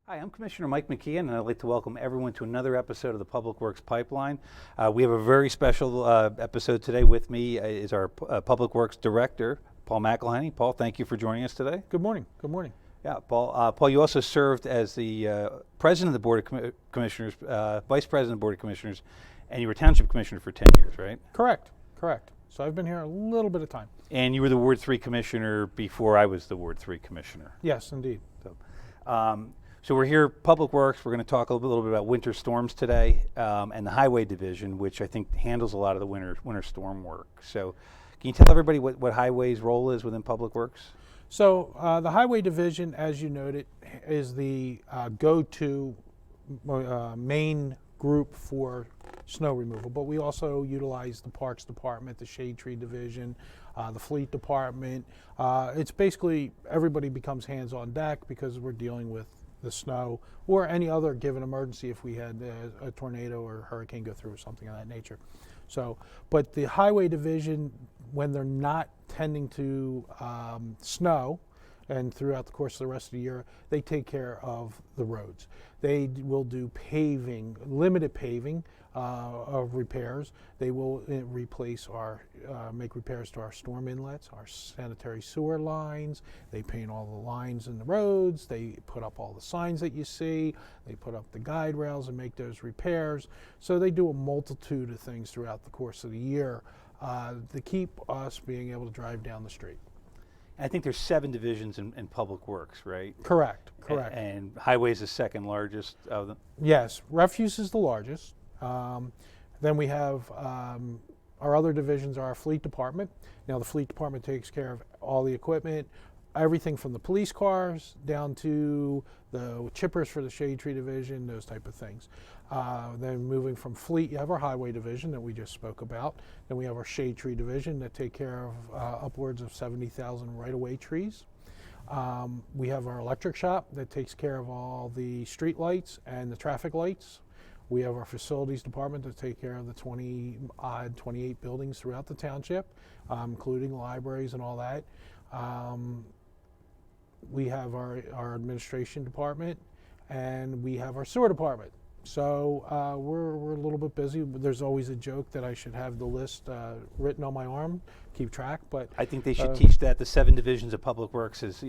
Hi, I'm Commissioner Mike McKeon, and I'd like to welcome everyone to another episode of the Public Works Pipeline. We have a very special episode today. With me is our Public Works Director, Paul McElhaney. Paul, thank you for joining us today. Good morning. Good morning. Yeah, Paul. Paul, you also served as the President of the Board of Commissioners, Vice President of the Board of Commissioners, and you were Township Commissioner for 10 years, right? Correct. So I've been here a little bit of time. And you were the Ward 3 Commissioner before I was the Ward 3 Commissioner. Yes, indeed. So we're here, Public Works. We're going to talk a little bit about winter storms today, and the Highway Division, which I think handles a lot of the winter storm work. So can you tell everybody what Highway's role is within Public Works? So the Highway Division, as you noted, is the go-to main group for snow removal, but we also utilize the Parks Department, the Shade Tree Division, the Fleet Department. It's basically everybody becomes hands on deck because we're dealing with the snow or any other given emergency if we had a tornado or a hurricane go through or something of that nature. So, but the Highway Division, when they're not tending to snow, and throughout the course of the rest of the year, they take care of the roads. They will do paving, limited paving of repairs. They will make repairs to our storm inlets, our sanitary sewer lines. They paint all the lines in the roads. They put up all the signs that you see. They put up the guide rails and make those repairs. So they do a multitude of things throughout the course of the year to keep us being able to drive down the street. I think there's 7 divisions in Public Works, right? Correct. And Highway is the second largest of them? Yes, refuse is the largest. Then we have our other divisions are our Fleet Department. Now the Fleet Department takes care of all the equipment, everything from the police cars down to the chippers for the Shade Tree Division, those type of things. Then moving from Fleet, you have our Highway Division that we just spoke about. Then we have our Shade Tree Division that take care of upwards of 70,000 right-of-way trees. We have our electric shop that takes care of all the street lights and the traffic lights. We have our Facilities Department to take care of the 28 buildings throughout the township, including libraries and all that. We have our Administration Department, and we have our Sewer Department. So we're a little bit busy. There's always a joke that I should have the list written on my arm, keep track. But I think they should teach that. The 7 divisions of Public Works is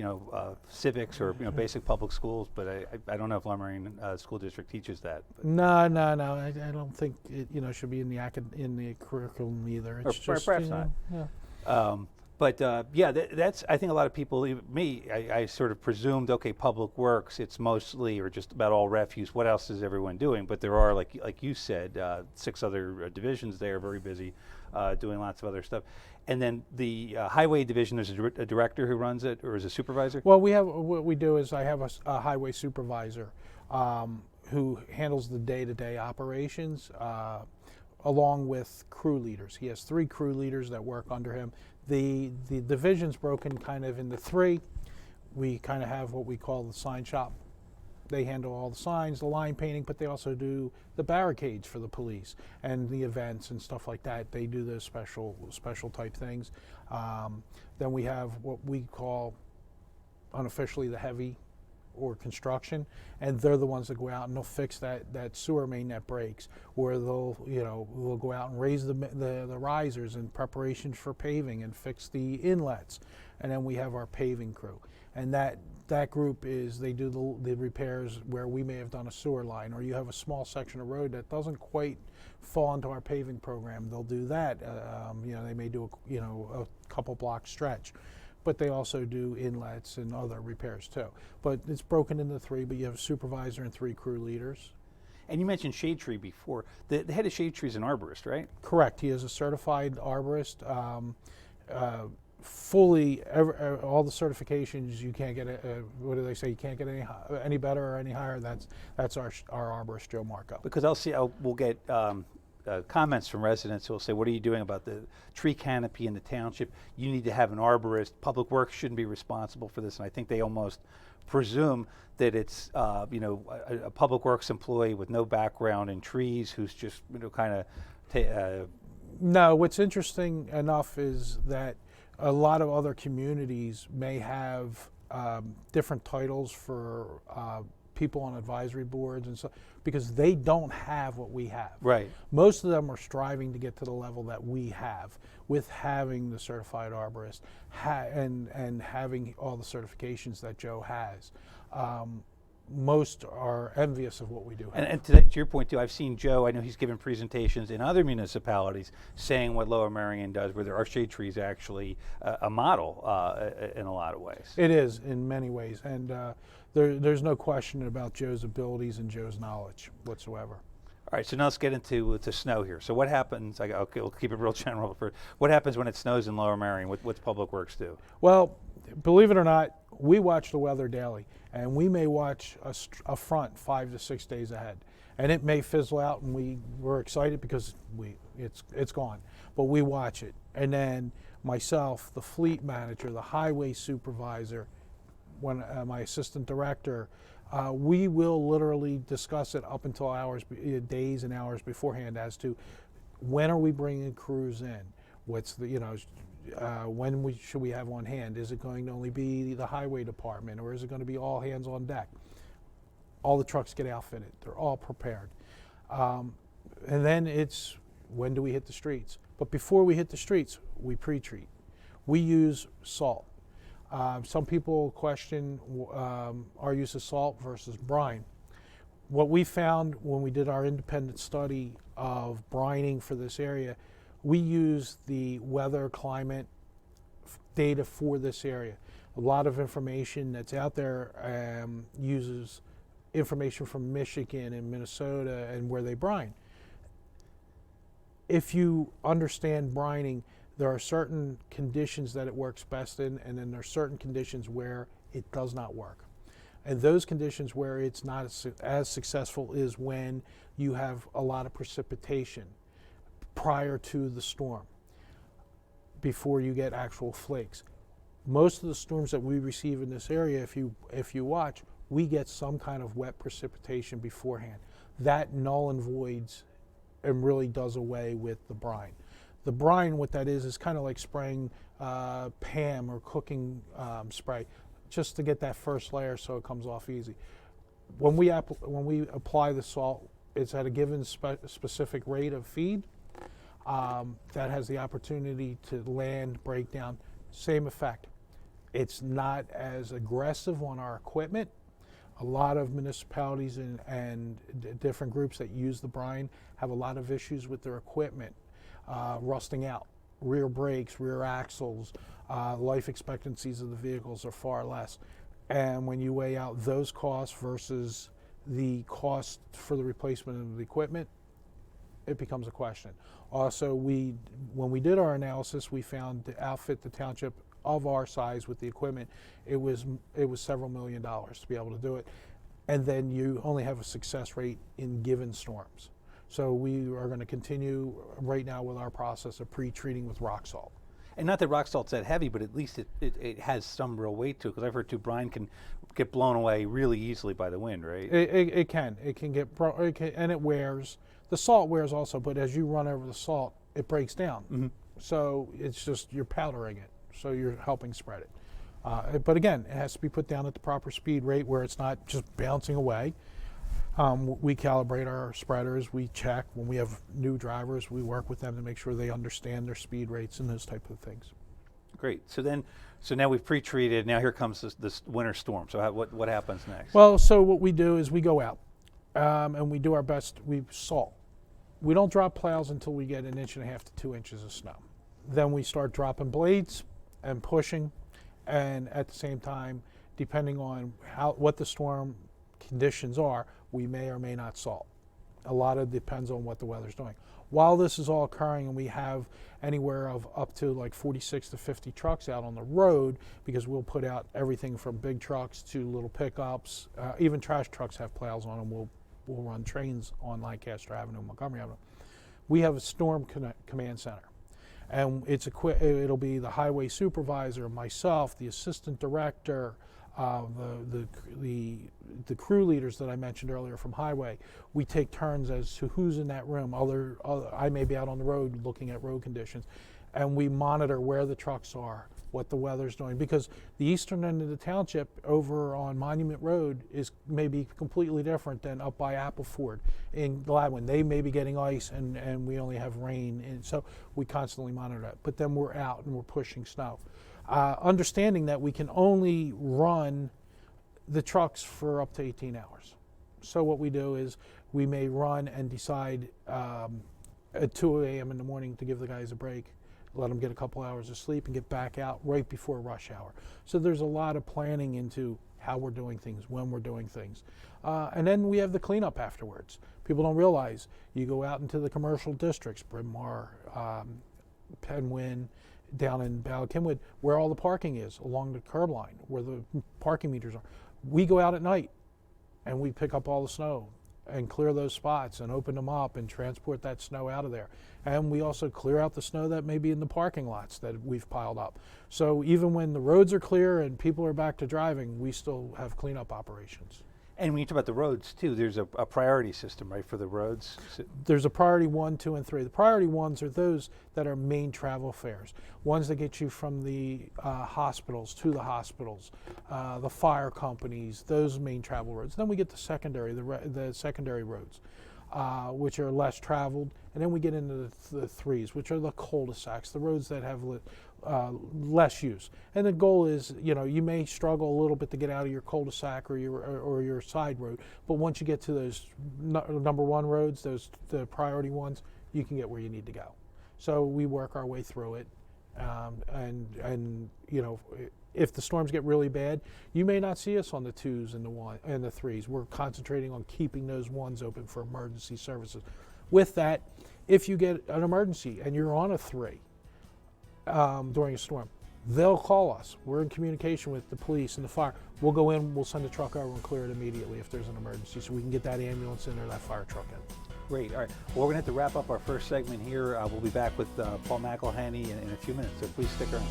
civics or basic public schools. But I don't know if Lower Merion School District teaches that. No. I don't think it should be in the curriculum either. It's or just, perhaps not. Yeah. That's, I think a lot of people, even me, I sort of presumed, okay, Public Works, it's mostly or just about all refuse. What else is everyone doing? But there are, like you said, 6 other divisions there, very busy, doing lots of other stuff. And then the Highway Division, there's a director who runs it, or is a supervisor? Well, what we do is I have a highway supervisor who handles the day-to-day operations along with crew leaders. He has 3 crew leaders that work under him. The division's broken kind of into 3. We kind of have what we call the sign shop. They handle all the signs, the line painting, but they also do the barricades for the police and the events and stuff like that. They do those special type things. Then we have what we call unofficially the heavy or construction, and they're the ones that go out and they'll fix that sewer main that breaks, or we'll go out and raise the risers in preparation for paving and fix the inlets. And then we have our paving crew, and that group they do the repairs where we may have done a sewer line, or you have a small section of road that doesn't quite fall into our paving program. They'll do that. They may do a couple block stretch. But they also do inlets and other repairs too. But it's broken into 3, but you have a supervisor and 3 crew leaders. And you mentioned Shade Tree before. The head of Shade Tree is an arborist, right? Correct. He is a certified arborist. Fully, all the certifications, you can't get, what do they say, you can't get any better or any higher. That's our arborist, Joe Marco. Because we'll get comments from residents who will say, what are you doing about the tree canopy in the township? You need to have an arborist. Public Works shouldn't be responsible for this. And I think they almost presume that it's a Public Works employee with no background in trees who's just No, what's interesting enough is that a lot of other communities may have different titles for people on advisory boards and so, because they don't have what we have. Right. Most of them are striving to get to the level that we have with having the certified arborist and having all the certifications that Joe has. Most are envious of what we do have. And to your point too, I've seen Joe, I know he's given presentations in other municipalities saying what Lower Merion does, where there are shade trees actually a model in a lot of ways. It is in many ways, and there's no question about Joe's abilities and Joe's knowledge whatsoever. All right, so now let's get into snow here. So what happens, okay, we'll keep it real general first. What happens when it snows in Lower Merion? What's Public Works do? Well, believe it or not, we watch the weather daily, and we may watch a front 5 to 6 days ahead, and it may fizzle out, and we're excited because it's gone, but we watch it. And then myself, the fleet manager, the highway supervisor, my assistant director, we will literally discuss it up until days and hours beforehand as to when are we bringing crews in, what's the when should we have on hand? Is it going to only be the highway department, or is it going to be all hands on deck? All the trucks get outfitted. They're all prepared. And then it's when do we hit the streets? But before we hit the streets, we pre-treat. We use salt. Some people question our use of salt versus brine. What we found when we did our independent study of brining for this area, we use the weather climate data for this area. A lot of information that's out there uses information from Michigan and Minnesota and where they brine. If you understand brining, there are certain conditions that it works best in, and then there are certain conditions where it does not work. And those conditions where it's not as successful is when you have a lot of precipitation prior to the storm, before you get actual flakes. Most of the storms that we receive in this area, if you watch, we get some kind of wet precipitation beforehand. That null and voids and really does away with the brine. The brine, what that is kind of like spraying PAM or cooking spray, just to get that first layer so it comes off easy. When we apply the salt, it's at a given specific rate of feed that has the opportunity to land, break down, same effect. It's not as aggressive on our equipment. A lot of municipalities and different groups that use the brine have a lot of issues with their equipment. Rusting out, rear brakes, rear axles, life expectancies of the vehicles are far less. And when you weigh out those costs versus the cost for the replacement of the equipment, it becomes a question. Also, when we did our analysis, we found to outfit the township of our size with the equipment, it was several $1 million to be able to do it. And then you only have a success rate in given storms. So we are going to continue right now with our process of pre-treating with rock salt. And not that rock salt's that heavy, but at least it has some real weight to it, because I've heard too, brine can get blown away really easily by the wind, right? It can get, and it wears. The salt wears also, but as you run over the salt, it breaks down. Mm-hmm. So it's just, you're powdering it, so you're helping spread it. But again, it has to be put down at the proper speed rate where it's not just bouncing away. We calibrate our spreaders, we check. When we have new drivers, we work with them to make sure they understand their speed rates and those type of things. Great. So now we've pre-treated. Now here comes this winter storm. So what happens next? Well, so what we do is we go out and we do our best. We salt. We don't drop plows until we get 1.5 to 2 inches of snow. Then we start dropping blades and pushing, and at the same time, depending on what the storm conditions are, we may or may not salt. A lot of it depends on what the weather's doing. While this is all occurring, and we have anywhere of up to like 46 to 50 trucks out on the road, because we'll put out everything from big trucks to little pickups. Even trash trucks have plows on them. We'll run trains on Lancaster Avenue, Montgomery Avenue. We have a storm command center, and it'll be the highway supervisor, myself, the assistant director, the crew leaders that I mentioned earlier from highway. We take turns as to who's in that room. I may be out on the road looking at road conditions, and we monitor where the trucks are what the weather's doing, because the eastern end of the township over on Monument Road is maybe completely different than up by Appleford in Gladwin. They may be getting ice and we only have rain, and so we constantly monitor that. But then we're out and we're pushing snow. Understanding that we can only run the trucks for up to 18 hours. So what we do is we may run and decide at 2 a.m. in the morning to give the guys a break, let them get a couple hours of sleep and get back out right before rush hour. So there's a lot of planning into how we're doing things, when we're doing things. And then we have the cleanup afterwards. People don't realize you go out into the commercial districts, Bryn Mawr, Penwyn, down in Ballackinwood, where all the parking is, along the curb line, where the parking meters are. We go out at night and we pick up all the snow and clear those spots and open them up and transport that snow out of there. And we also clear out the snow that may be in the parking lots that we've piled up. So even when the roads are clear and people are back to driving, we still have cleanup operations. And when you talk about the roads too, there's a priority system, right, for the roads? There's a priority 1, 2, and 3. The priority ones are those that are main travel fares, ones that get you from the hospitals to the hospitals, the fire companies, those main travel roads. Then we get the secondary, the secondary roads, which are less traveled, and then we get into the 3s, which are the cul-de-sacs, the roads that have less use. And the goal is, you may struggle a little bit to get out of your cul-de-sac or your side road, but once you get to those number 1 roads, the priority ones, you can get where you need to go. So we work our way through it, and if the storms get really bad, you may not see us on the 2s and the 3s. We're concentrating on keeping those 1s open for emergency services. With that, if you get an emergency and you're on a 3 during a storm, they'll call us. We're in communication with the police and the fire. We'll go in, we'll send a truck over and clear it immediately if there's an emergency, so we can get that ambulance in or that fire truck in. Great. All right. Well, we're going to have to wrap up our first segment here. We'll be back with Paul McElhaney in a few minutes, so please stick around.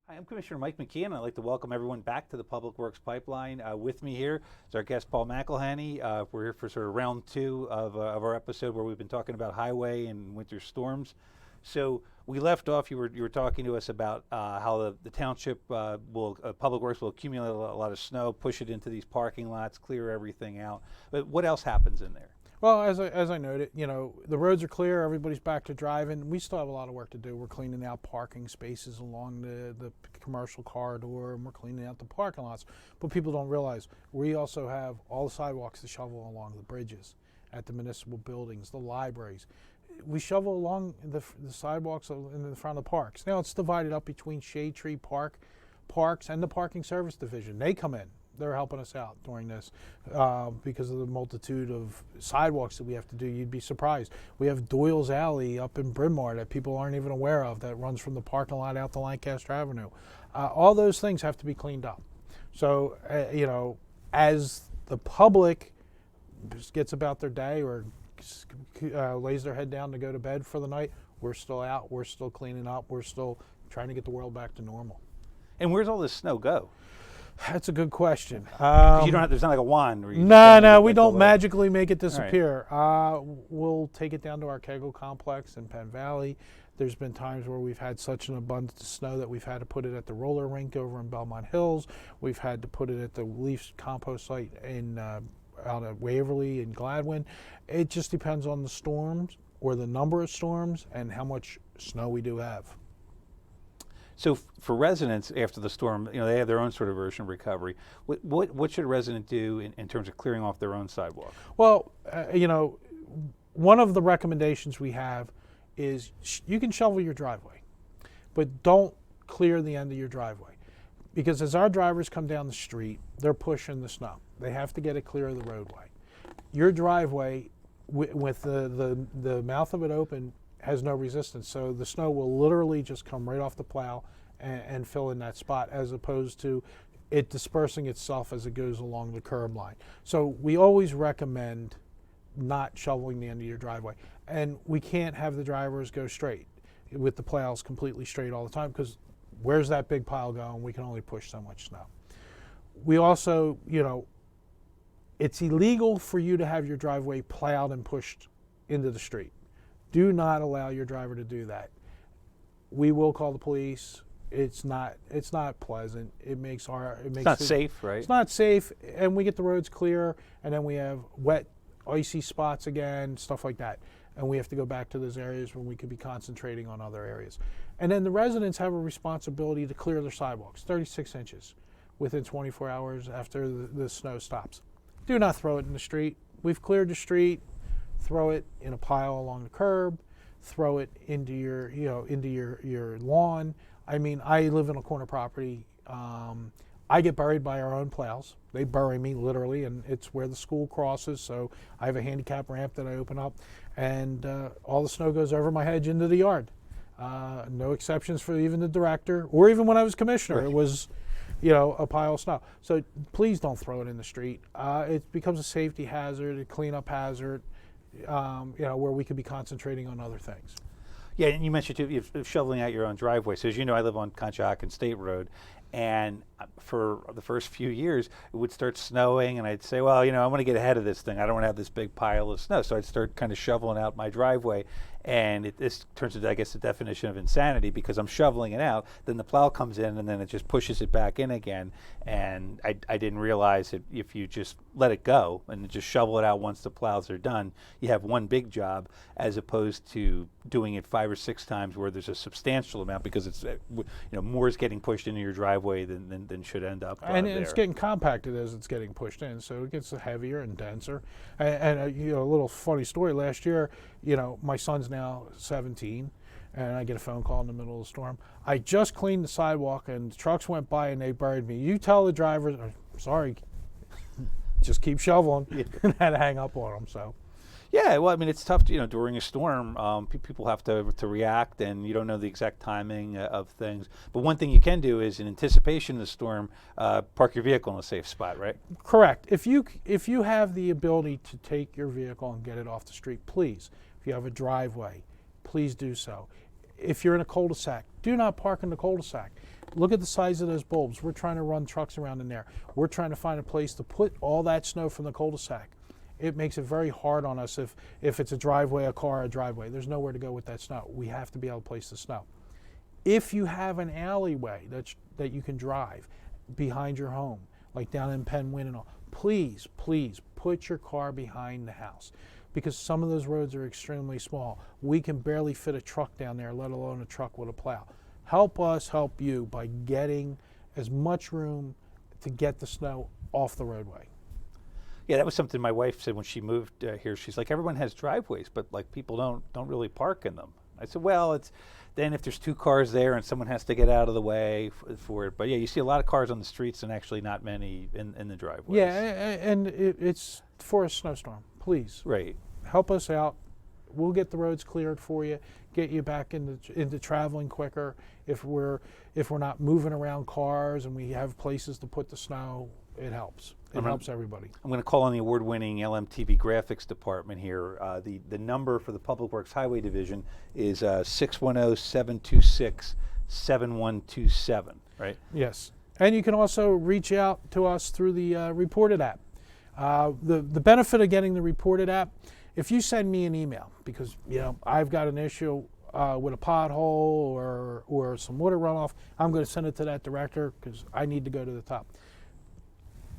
I'm Commissioner Mike McKeon. I'd like to welcome everyone back to the Public Works Pipeline. With me here is our guest, Paul McElhaney. We're here for sort of round 2 of our episode where we've been talking about highway and winter storms. So we left off, you were talking to us about how the township Public Works will accumulate a lot of snow, push it into these parking lots, clear everything out. But what else happens in there? Well, as I noted, the roads are clear, everybody's back to driving. We still have a lot of work to do. We're cleaning out parking spaces along the commercial corridor, and we're cleaning out the parking lots. But people don't realize we also have all the sidewalks to shovel along the bridges, at the municipal buildings, the libraries. We shovel along the sidewalks in the front of the parks. Now it's divided up between Shade Tree Parks and the Parking Service Division. They come in. They're helping us out during this because of the multitude of sidewalks that we have to do. You'd be surprised. We have Doyle's Alley up in Bryn Mawr that people aren't even aware of, that runs from the parking lot out to Lancaster Avenue. All those things have to be cleaned up. So, as the public just gets about their day or lays their head down to go to bed for the night, we're still out, we're still cleaning up, we're still trying to get the world back to normal. And where's all this snow go? That's a good question. You don't have, there's not like a wand. Where you No, we don't magically make it disappear. Right. We'll take it down to our Kegel complex in Penn Valley. There's been times where we've had such an abundance of snow that we've had to put it at the roller rink over in Belmont Hills. We've had to put it at the Leafs compost site out at Waverly and Gladwin. It just depends on the storms or the number of storms and how much snow we do have. So for residents after the storm, they have their own sort of version of recovery. What should a resident do in terms of clearing off their own sidewalk? Well, one of the recommendations we have is you can shovel your driveway, but don't clear the end of your driveway. Because as our drivers come down the street, they're pushing the snow. They have to get it clear of the roadway. Your driveway, with the mouth of it open, has no resistance, so the snow will literally just come right off the plow and fill in that spot, as opposed to it dispersing itself as it goes along the curb line. So we always recommend not shoveling the end of your driveway, and we can't have the drivers go straight with the plows completely straight all the time, because where's that big pile going? We can only push so much snow. We also, it's illegal for you to have your driveway plowed and pushed into the street. Do not allow your driver to do that. We will call the police. It's not pleasant. It's not safe, right? It's not safe, and we get the roads clear, and then we have wet, icy spots again, stuff like that. And we have to go back to those areas when we could be concentrating on other areas. And then the residents have a responsibility to clear their sidewalks, 36 inches, within 24 hours after the snow stops. Do not throw it in the street. We've cleared the street. Throw it in a pile along the curb. Throw it into your lawn. I mean, I live in a corner property. I get buried by our own plows. They bury me literally, and it's where the school crosses. So I have a handicap ramp that I open up, and all the snow goes over my hedge into the yard. No exceptions for even the director, or even when I was commissioner. Right. It was, a pile of snow. So please don't throw it in the street. It becomes a safety hazard, a cleanup hazard, where we could be concentrating on other things. Yeah, and you mentioned too, you're shoveling out your own driveway. So as you know, I live on Conshohocken State Road, and for the first few years, it would start snowing, and I'd say, well, I want to get ahead of this thing. I don't want to have this big pile of snow. So I'd start kind of shoveling out my driveway, and this turns into, I guess, the definition of insanity, because I'm shoveling it out, then the plow comes in, and then it just pushes it back in again. And I didn't realize that if you just let it go and just shovel it out once the plows are done, you have one big job, as opposed to doing it 5 or 6 times where there's a substantial amount, because it's more is getting pushed into your driveway than should end up and there. it's getting compacted as it's getting pushed in, so it gets heavier and denser. And a little funny story. Last year, my son's now 17, and I get a phone call in the middle of the storm. I just cleaned the sidewalk, and the trucks went by and they buried me. You tell the drivers, sorry, just keep shoveling, and had to hang up on them. So. Yeah, well, I mean, it's tough, during a storm, people have to react, and you don't know the exact timing of things. But one thing you can do is, in anticipation of the storm, park your vehicle in a safe spot, right? Correct. If you have the ability to take your vehicle and get it off the street, please. If you have a driveway, please do so. If you're in a cul-de-sac, do not park in the cul-de-sac. Look at the size of those bulbs. We're trying to run trucks around in there. We're trying to find a place to put all that snow from the cul-de-sac. It makes it very hard on us if it's a driveway, a car, a driveway. There's nowhere to go with that snow. We have to be able to place the snow. If you have an alleyway that you can drive behind your home, like down in Penn Wynn and all, please put your car behind the house, because some of those roads are extremely small. We can barely fit a truck down there, let alone a truck with a plow. Help us help you by getting as much room to get the snow off the roadway. Yeah, that was something my wife said when she moved here. She's like, everyone has driveways, but like people don't really park in them. I said, well, it's then if there's 2 cars there and someone has to get out of the way for it. But yeah, you see a lot of cars on the streets and actually not many in the driveways. Yeah, and it's for a snowstorm. Please, right. Help us out. We'll get the roads cleared for you, get you back into traveling quicker. If we're not moving around cars and we have places to put the snow, it helps. It helps everybody. I'm going to call on the award-winning LMTV graphics department here. The number for the Public Works Highway Division is 610-726-7127, right? Yes. And you can also reach out to us through the Reported app. The benefit of getting the Reported app, if you send me an email, because I've got an issue with a pothole or some water runoff, I'm going to send it to that director because I need to go to the top.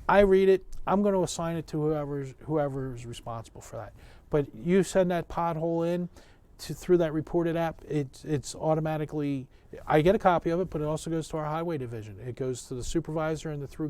I read it. I'm going to assign it to whoever is responsible for that. But you send that pothole in through that Reported app. It's automatically. I get a copy of it, but it also goes to our highway division. It goes to the supervisor and the three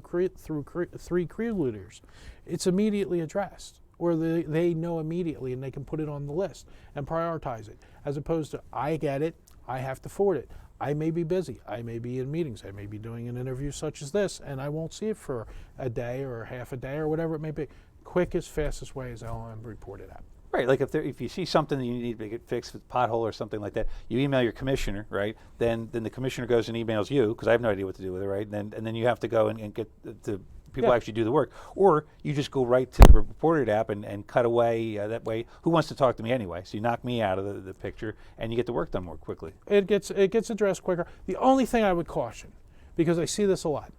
crew leaders. It's immediately addressed, or they know immediately, and they can put it on the list and prioritize it. As opposed to, I get it, I have to forward it. I may be busy. I may be in meetings. I may be doing an interview such as this, and I won't see it for a day or half a day or whatever it may be. Quickest, fastest way is LM Reported app. Right, like if you see something that you need to get fixed, with a pothole or something like that, you email your commissioner, right? Then the commissioner goes and emails you, because I have no idea what to do with it, right? And then you have to go and get the people Yeah. actually do the work. Or you just go right to the reported app and cut away. That way, who wants to talk to me anyway? So you knock me out of the picture, and you get the work done more quickly. It gets addressed quicker. The only thing I would caution, because I see this a lot,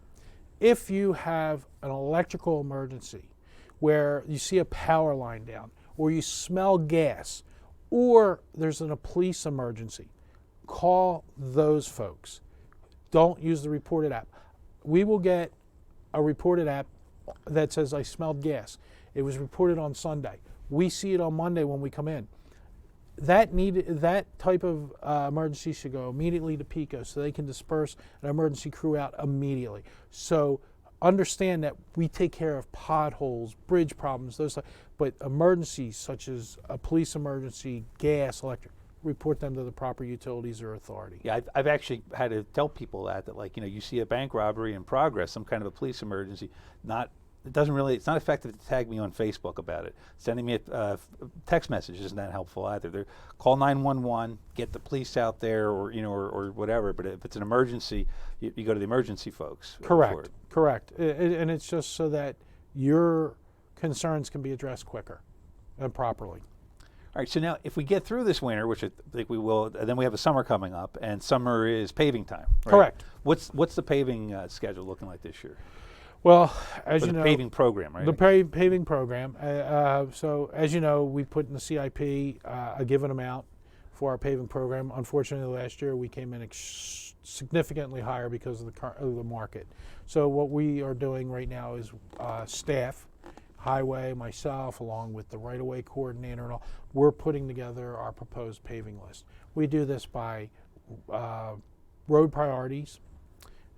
if you have an electrical emergency where you see a power line down, or you smell gas, or there's a police emergency, call those folks. Don't use the reported app. We will get a reported app that says I smelled gas. It was reported on Sunday. We see it on Monday when we come in. That type of emergency should go immediately to PICO so they can disperse an emergency crew out immediately. So understand that we take care of potholes, bridge problems, those types, but emergencies such as a police emergency, gas, electric, report them to the proper utilities or authority. Yeah, I've actually had to tell people that like, you see a bank robbery in progress, some kind of a police emergency, it's not effective to tag me on Facebook about it. Sending me a text message isn't that helpful either. Call 911, get the police out there, or whatever. But if it's an emergency, you go to the emergency folks. Correct. And it's just so that your concerns can be addressed quicker and properly. All right, so now if we get through this winter, which I think we will, then we have a summer coming up, and summer is paving time, right? Correct. What's the paving schedule looking like this year? Well, as For you the know, paving program, right? the paving program. So as you know, we put in the CIP a given amount for our paving program. Unfortunately, last year we came in significantly higher because of the market. So what we are doing right now is staff, highway, myself, along with the right-of-way coordinator and all, we're putting together our proposed paving list. We do this by road priorities.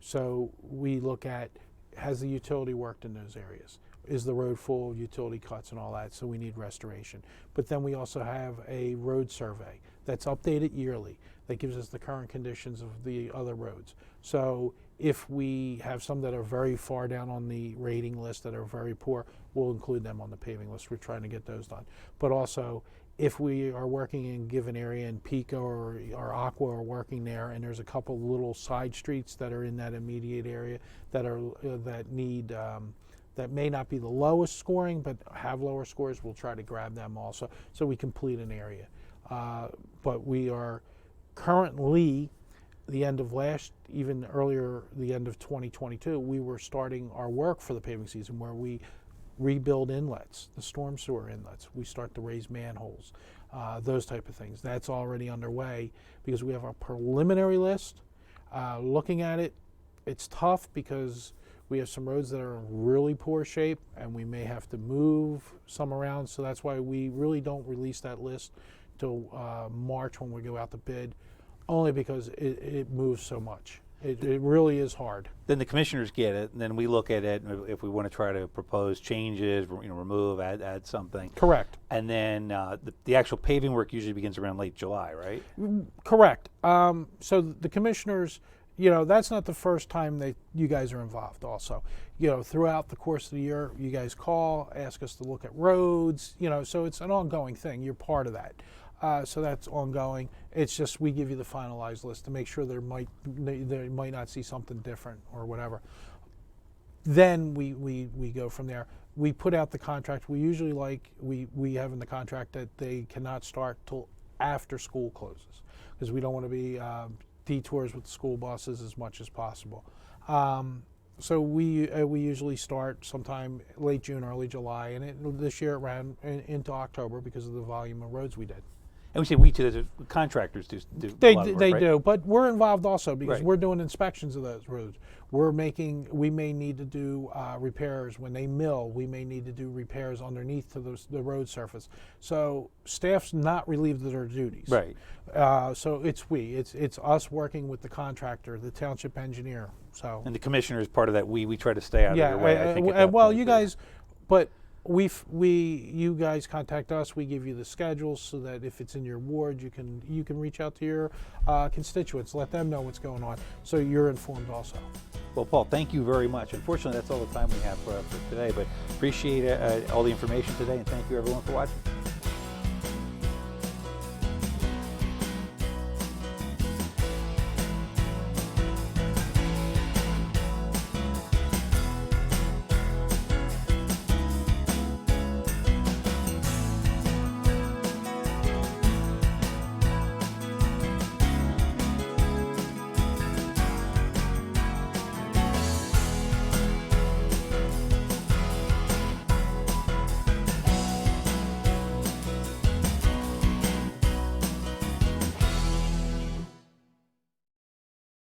So we look at, has the utility worked in those areas? Is the road full of utility cuts and all that? So we need restoration. But then we also have a road survey that's updated yearly that gives us the current conditions of the other roads. So if we have some that are very far down on the rating list that are very poor, we'll include them on the paving list. We're trying to get those done. But also, if we are working in a given area and PICO or Aqua are working there, and there's a couple little side streets that are in that immediate area that may not be the lowest scoring but have lower scores, we'll try to grab them also so we complete an area. But we are currently, the end of even earlier, the end of 2022, we were starting our work for the paving season where we rebuild inlets, the storm sewer inlets. We start to raise manholes, those type of things. That's already underway because we have a preliminary list. Looking at it, it's tough because we have some roads that are in really poor shape and we may have to move some around. So that's why we really don't release that list till March when we go out to bid, only because it moves so much. It really is hard. Then the commissioners get it, and then we look at it, and if we want to try to propose changes, remove, add something. Correct. And then the actual paving work usually begins around late July, right? Correct. So the commissioners, that's not the first time you guys are involved also. Throughout the course of the year, you guys call, ask us to look at roads, so it's an ongoing thing. You're part of that. So that's ongoing. It's just we give you the finalized list to make sure they might not see something different or whatever. Then we go from there. We put out the contract. We usually we have in the contract that they cannot start till after school closes because we don't want to be detours with the school buses as much as possible. So we usually start sometime late June, early July, and this year it ran into October because of the volume of roads we did. And we say we too, the contractors do a lot of work, They right? do, but we're involved also because Right. we're doing inspections of those roads. We may need to do repairs when they mill. We may need to do repairs underneath to the road surface. So staff's not relieved of their duties. Right. So it's us working with the contractor, the township engineer. So And the commissioner is part of that. We try to stay out of your way. I think. At that well, point, you too. guys, but you guys contact us. We give you the schedules so that if it's in your ward, you can reach out to your constituents, let them know what's going on, so you're informed also. Well, Paul, thank you very much. Unfortunately, that's all the time we have for today, but appreciate all the information today, and thank you everyone for watching.